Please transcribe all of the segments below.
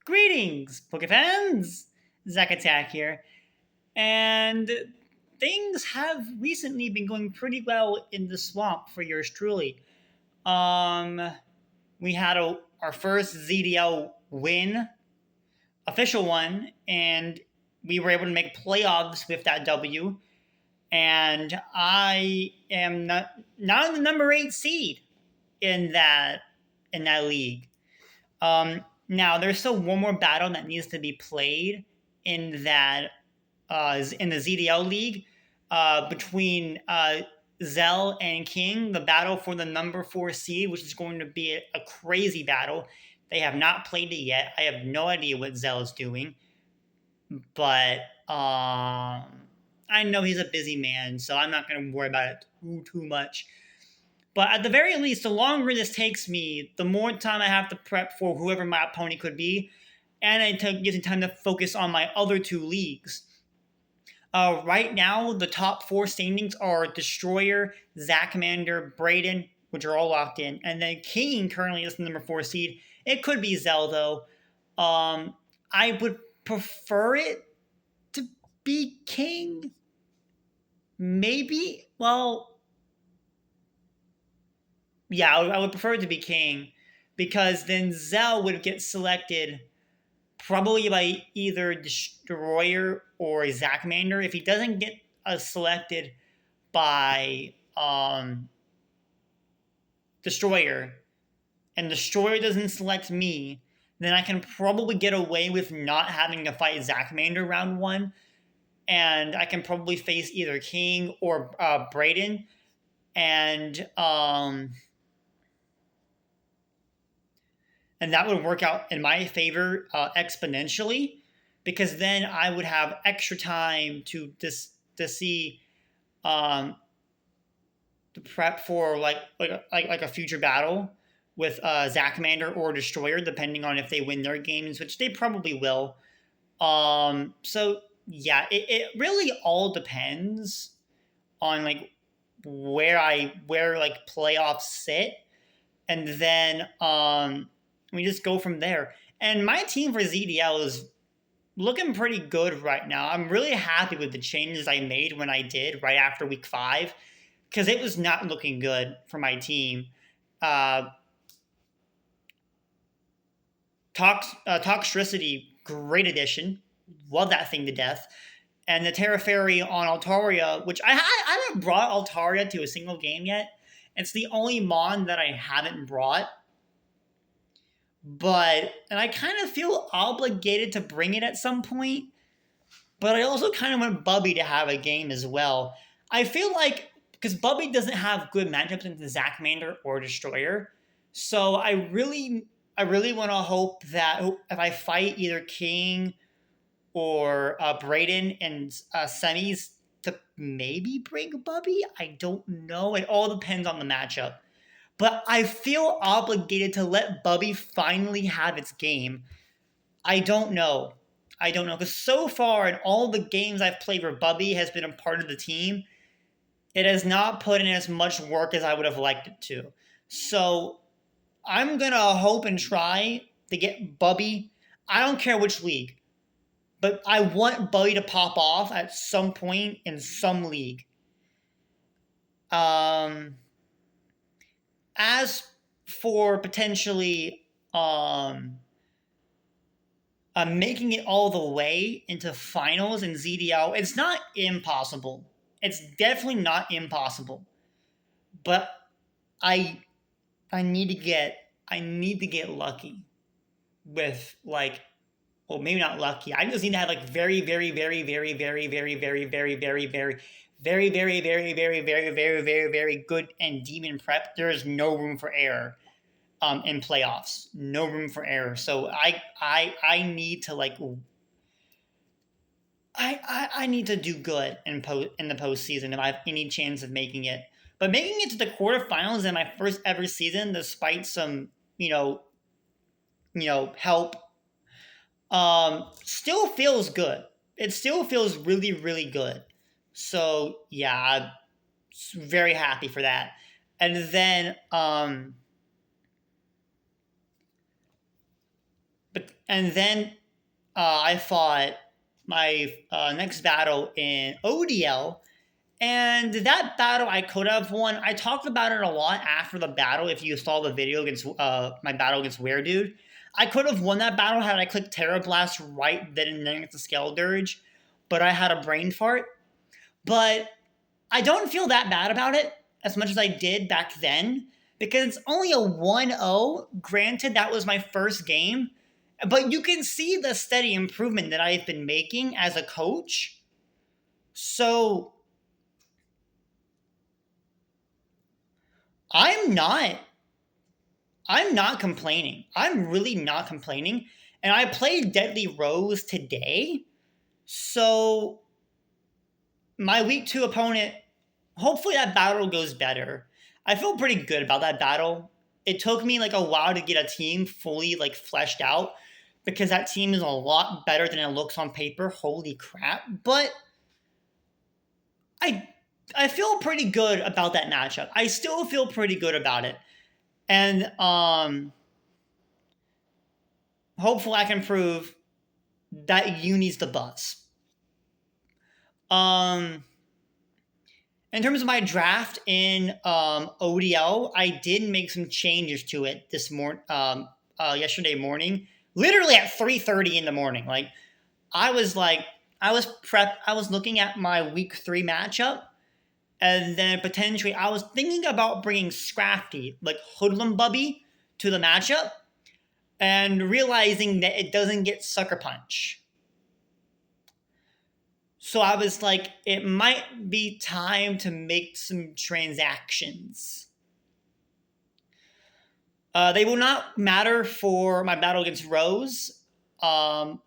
Greetings, Poke fans! Zack Attack here. And things have recently been going pretty well in the swamp for yours truly. Um, we had our first ZDL win, official one, and we were able to make playoffs with that W. And I am not the number 8 seed in that league. Now there's still one more battle that needs to be played in that in the ZDL league between Zell and King. The battle for the number 4 seed, which is going to be a crazy battle. They have not played it yet. I have no idea what Zell is doing, but I know he's a busy man, so I'm not going to worry about it too much. But at the very least, the longer this takes me, the more time I have to prep for whoever my opponent could be, and it gives me time to focus on my other 2 leagues. Right now, the top 4 standings are Destroyer, Zachmander, Brayden, which are all locked in, and then King currently is the number 4 seed. It could be Zell, though. I would prefer it to be King. Maybe? Well, yeah, I would prefer it to be King, because then Zell would get selected probably by either Destroyer or Zachmander. If he doesn't get selected by Destroyer, and Destroyer doesn't select me, then I can probably get away with not having to fight Zachmander round 1, and I can probably face either King or Brayden, and that would work out in my favor exponentially, because then I would have extra time to see to prep for like a future battle with Zachmander or Destroyer, depending on if they win their games, which they probably will. So yeah, it really all depends on like where like playoffs sit, and then we just go from there. And my team for ZDL is looking pretty good right now. I'm really happy with the changes I made when I did right after week 5, because it was not looking good for my team. Toxicity, great addition. Love that thing to death. And the Terra Fairy on Altaria, which I haven't brought Altaria to a single game yet. It's the only Mon that I haven't brought. And I kind of feel obligated to bring it at some point. But I also kind of want Bubby to have a game as well. I feel like, because Bubby doesn't have good matchups into Zachmander or Destroyer, so I really want to hope that if I fight either King or Brayden in semis, to maybe bring Bubby. I don't know. It all depends on the matchup. But I feel obligated to let Bubby finally have its game. I don't know. Because so far in all the games I've played where Bubby has been a part of the team, it has not put in as much work as I would have liked it to. So I'm going to hope and try to get Bubby. I don't care which league, but I want Bubby to pop off at some point in some league. As for potentially making it all the way into finals in ZDL, it's not impossible. It's definitely not impossible. But I need to get lucky with like, well, maybe not lucky. I just need to have like very, very, very, very, very, very, very, very, very, very, very, very, very, very, very, very, very, very good and demon prep. There is no room for error in playoffs. No room for error. So I need to like I need to do good in the postseason if I have any chance of making it. But making it to the quarterfinals in my first ever season, despite some help, still feels good. It still feels really, really good. So yeah, I'm very happy for that. And then but And then I fought my next battle in ODL, and that battle I could have won. I talked about it a lot after the battle. If you saw the video against my battle against Dude, I could have won that battle had I clicked Terra Blast right then and then against the Scale Dirge, but I had a brain fart. But I don't feel that bad about it as much as I did back then because it's only a 1-0. Granted, that was my first game, but you can see the steady improvement that I've been making as a coach. So I'm not I'm not complaining. I'm really not complaining. And I played Deadly Rose today. So my week 2 opponent, hopefully that battle goes better. I feel pretty good about that battle. It took me like a while to get a team fully like fleshed out because that team is a lot better than it looks on paper. Holy crap. But I I feel pretty good about that matchup. I still feel pretty good about it. And hopefully I can prove that Uni's the buzz. Um In terms of my draft in ODL, I did make some changes to it yesterday morning, literally at 3:30 in the morning. I was looking at my week 3 matchup, and then potentially I was thinking about bringing Scrafty, like Hoodlum Bubby, to the matchup, and realizing that it doesn't get Sucker Punch. So I was like, it might be time to make some transactions. They will not matter for my battle against Rose. But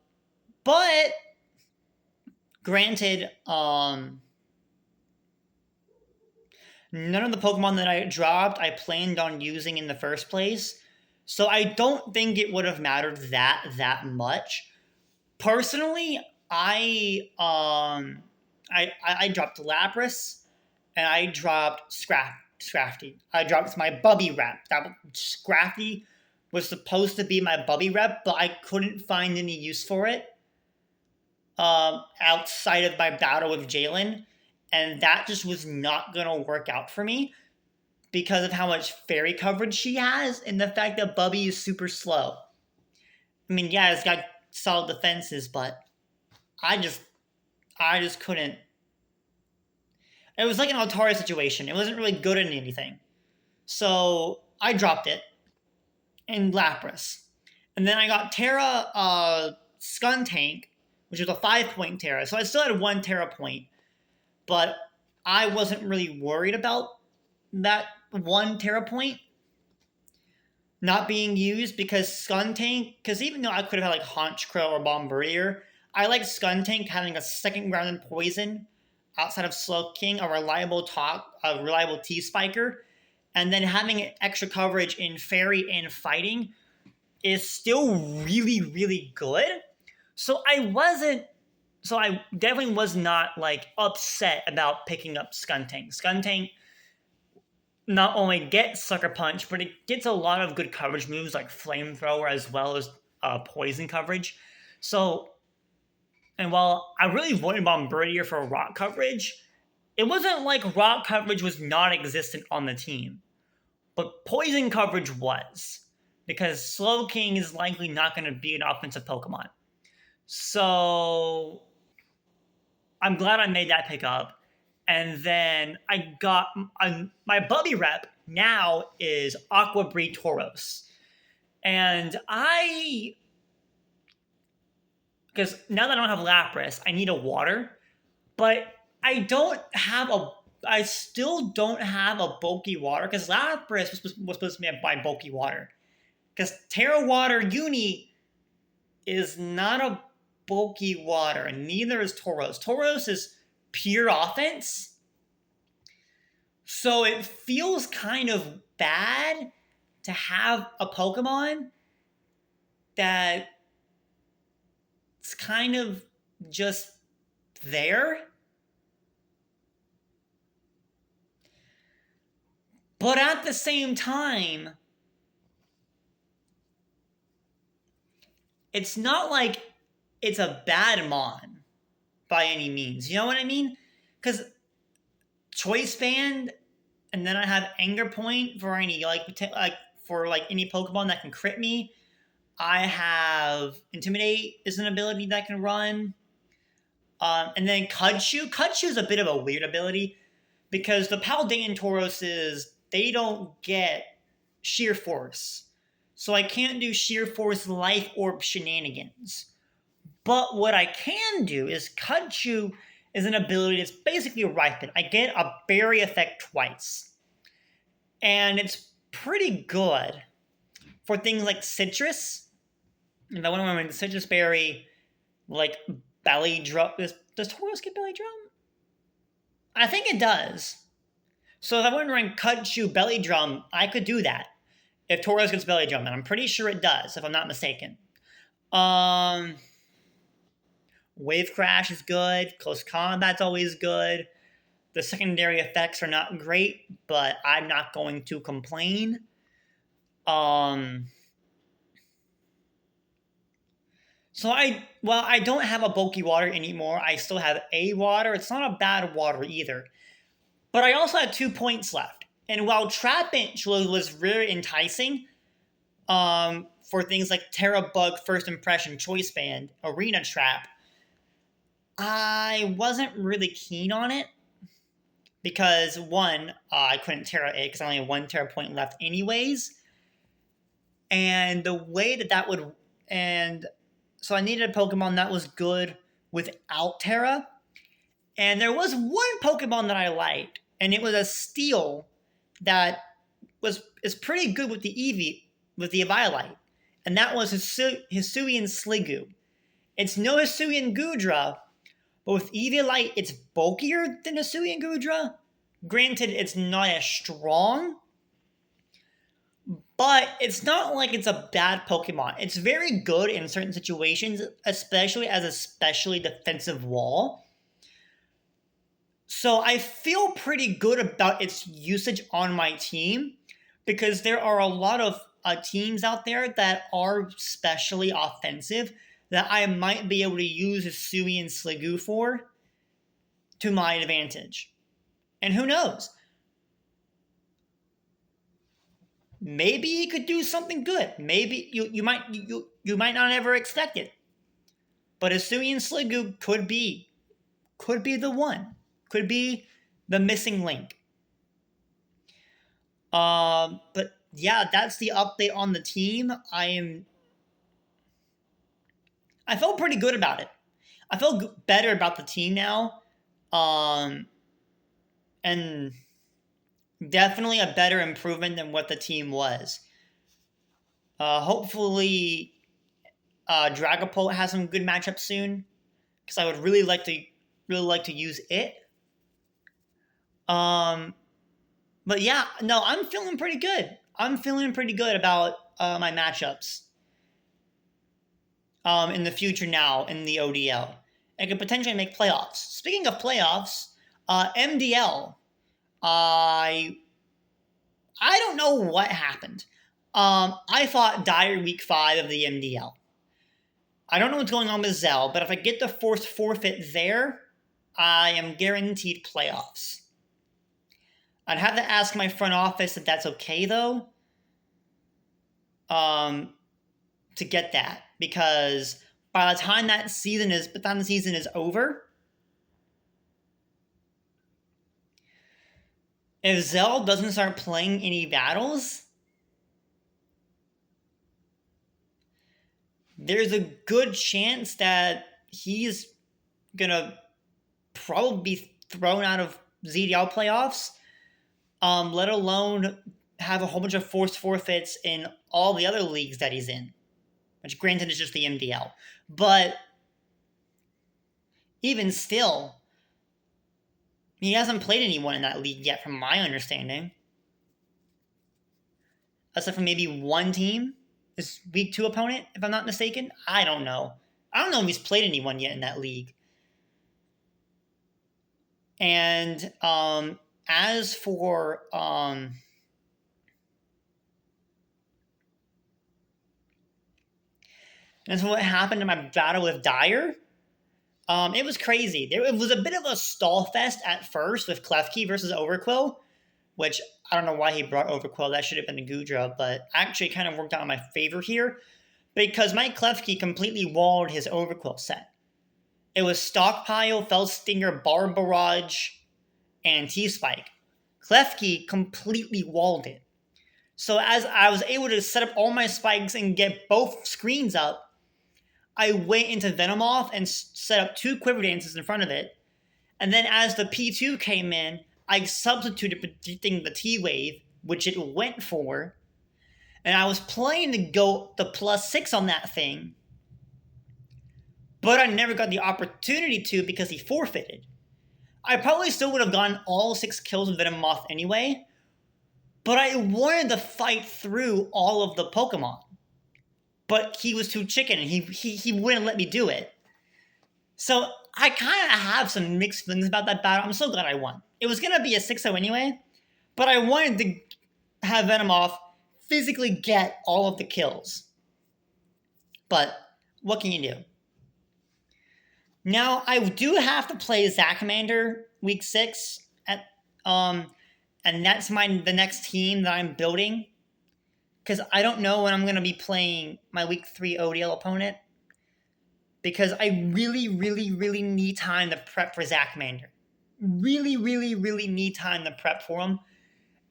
granted, none of the Pokemon that I dropped I planned on using in the first place. So I don't think it would have mattered that much. Personally, I dropped Lapras and I dropped Scrafty. I dropped my Bubby rep. Scrafty was supposed to be my Bubby rep, but I couldn't find any use for it outside of my battle with Jalen, and that just was not gonna work out for me because of how much fairy coverage she has and the fact that Bubby is super slow. I mean, yeah, it's got solid defenses, but I just I just couldn't. It was like an Altaria situation. It wasn't really good at anything. So I dropped it in Lapras. And then I got Terra Skuntank, which was a 5-point Terra. So I still had 1 Terra point, but I wasn't really worried about that 1 Terra point not being used because Skuntank, because even though I could have had like Honchkrow or Bombardier, I like Skuntank having a second grounded poison outside of Slowking, a reliable T-Spiker, and then having extra coverage in Fairy and Fighting is still really, really good. So I definitely was not like upset about picking up Skuntank. Skuntank not only gets Sucker Punch, but it gets a lot of good coverage moves like Flamethrower as well as Poison coverage. So, and while I really wanted Bombardier for rock coverage, it wasn't like rock coverage was non existent on the team, but poison coverage was, because Slowking is likely not going to be an offensive Pokemon. So I'm glad I made that pickup. And then I got my Bubby rep now is Aqua Breed Tauros. And because now that I don't have Lapras, I need a water. But I still don't have a bulky water because Lapras was supposed to be my bulky water. Because Terra Water Uni is not a bulky water, and neither is Tauros. Tauros is pure offense. So it feels kind of bad to have a Pokemon that's kind of just there. But at the same time, it's not like it's a bad mon by any means. You know what I mean? Because choice band, and then I have anger point for any like for like any Pokemon that can crit me. I have intimidate is an ability that can run. And then Cudshoe. Cudshoe is a bit of a weird ability because the Paldean Tauroses, they don't get sheer force. So I can't do sheer force life orb shenanigans. But what I can do is Cudshoe is an ability that's basically ripen. I get a berry effect twice. And it's pretty good for things like citrus. If I want to remember the citrus berry, like belly drum. Does Tauros get belly drum? I think it does. So if I want to run Cudshoe belly drum, I could do that. If Tauros gets belly drum, and I'm pretty sure it does, if I'm not mistaken. Wave Crash is good. Close Combat's always good. The secondary effects are not great, but I'm not going to complain. So I don't have a bulky water anymore. I still have a water. It's not a bad water either. But I also had 2 points left. And while Trapinch was very enticing, for things like Terra Bug, First Impression, Choice Band, Arena Trap, I wasn't really keen on it. Because one, I couldn't Terra it because I only had 1 Terra point left anyways. And the way that would, and so I needed a Pokemon that was good without Terra. And there was one Pokemon that I liked, and it was a Steel that is pretty good with the Eevee, with the Eviolite. And that was Hisuian Sliggoo. It's no Hisuian Goodra, but with Eviolite, it's bulkier than Hisuian Goodra. Granted, it's not as strong, but it's not like it's a bad Pokemon. It's very good in certain situations, especially as a specially defensive wall. So I feel pretty good about its usage on my team because there are a lot of teams out there that are specially offensive that I might be able to use Hisuian Sliggoo for to my advantage. And who knows? Maybe he could do something good. Maybe you might not ever expect it. But Hisuian Sliggoo could be the one. Could be the missing link. But yeah, that's the update on the team. I felt pretty good about it. I feel better about the team now. And definitely a better improvement than what the team was. Hopefully, Dragapult has some good matchups soon, because I would really like to use it. But yeah, no, I'm feeling pretty good. I'm feeling pretty good about my matchups in the future now in the ODL. I could potentially make playoffs. Speaking of playoffs, MDL, I don't know what happened. I fought Dire Week 5 of the MDL. I don't know what's going on with Zell, but if I get the forced forfeit there, I am guaranteed playoffs. I'd have to ask my front office if that's okay, though, to get that. Because by the time the season is over, if Zell doesn't start playing any battles, there's a good chance that he's gonna probably be thrown out of ZDL playoffs, let alone have a whole bunch of forced forfeits in all the other leagues that he's in, which granted is just the MDL. But even still, he hasn't played anyone in that league yet, from my understanding. Except for maybe one team, his week 2 opponent, if I'm not mistaken. I don't know. I don't know if he's played anyone yet in that league. And as for And so what happened in my battle with Dyer, it was crazy. It was a bit of a stall fest at first with Klefki versus Overquill, which I don't know why he brought Overquill. That should have been a Gudra, but actually kind of worked out in my favor here because my Klefki completely walled his Overquill set. It was Stockpile, Felstinger, Bar Barrage, and T-Spike. Klefki completely walled it. So as I was able to set up all my spikes and get both screens up, I went into Venomoth and set up 2 Quiver Dances in front of it. And then as the P2 came in, I substituted predicting the T-Wave, which it went for. And I was planning to go the +6 on that thing. But I never got the opportunity to because he forfeited. I probably still would have gotten all 6 kills with Venomoth anyway. But I wanted to fight through all of the Pokemon. But he was too chicken and he wouldn't let me do it. So I kind of have some mixed feelings about that battle. I'm so glad I won. It was going to be a 6-0 anyway. But I wanted to have Venomoth physically get all of the kills. But what can you do? Now, I do have to play Zacamander week 6 at and that's the next team that I'm building. Because I don't know when I'm going to be playing my week 3 ODL opponent. Because I really, really, really need time to prep for Zacamander. Really, really, really need time to prep for him.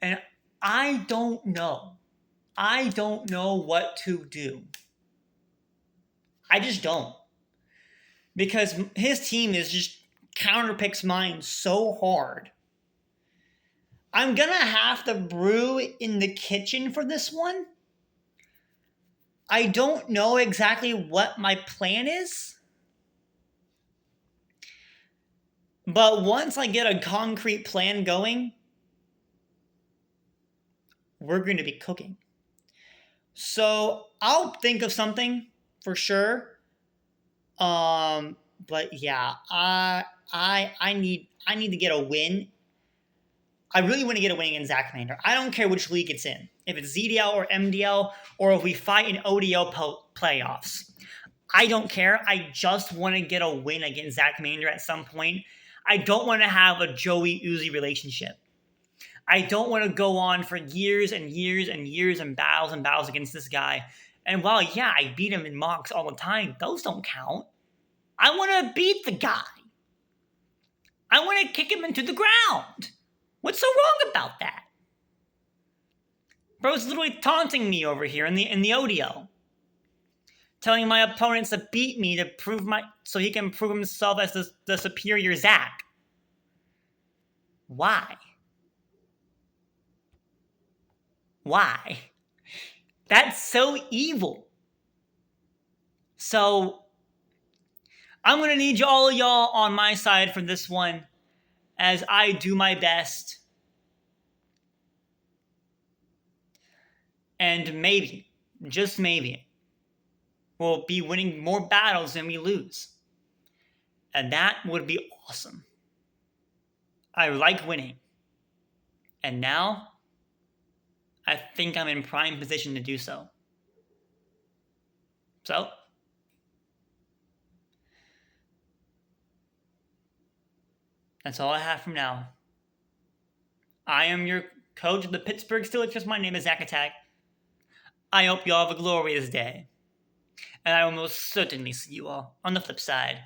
And I don't know. I don't know what to do. I just don't. Because his team is just counterpicks mine so hard. I'm going to have to brew in the kitchen for this one. I don't know exactly what my plan is. But once I get a concrete plan going, we're going to be cooking. So I'll think of something for sure. But yeah, I need to get a win. I really want to get a win against Zacamander. I don't care which league it's in. If it's ZDL or MDL, or if we fight in ODL playoffs. I don't care. I just want to get a win against Zacamander at some point. I don't want to have a Joey Uzi relationship. I don't want to go on for years and years and years and battles against this guy. And while, yeah, I beat him in mocks all the time, those don't count. I want to beat the guy. I want to kick him into the ground. What's so wrong about that? Bro's literally taunting me over here in the ODL. Telling my opponents to beat me to so he can prove himself as the superior Zac. Why? Why? That's so evil. So I'm going to need all of y'all on my side for this one as I do my best. And maybe, just maybe, we'll be winning more battles than we lose. And that would be awesome. I like winning. And now, I think I'm in prime position to do so. So, that's all I have from now. I am your coach of the Pittsburgh Steelers. My name is Zack Attack. I hope you all have a glorious day. And I will most certainly see you all on the flip side.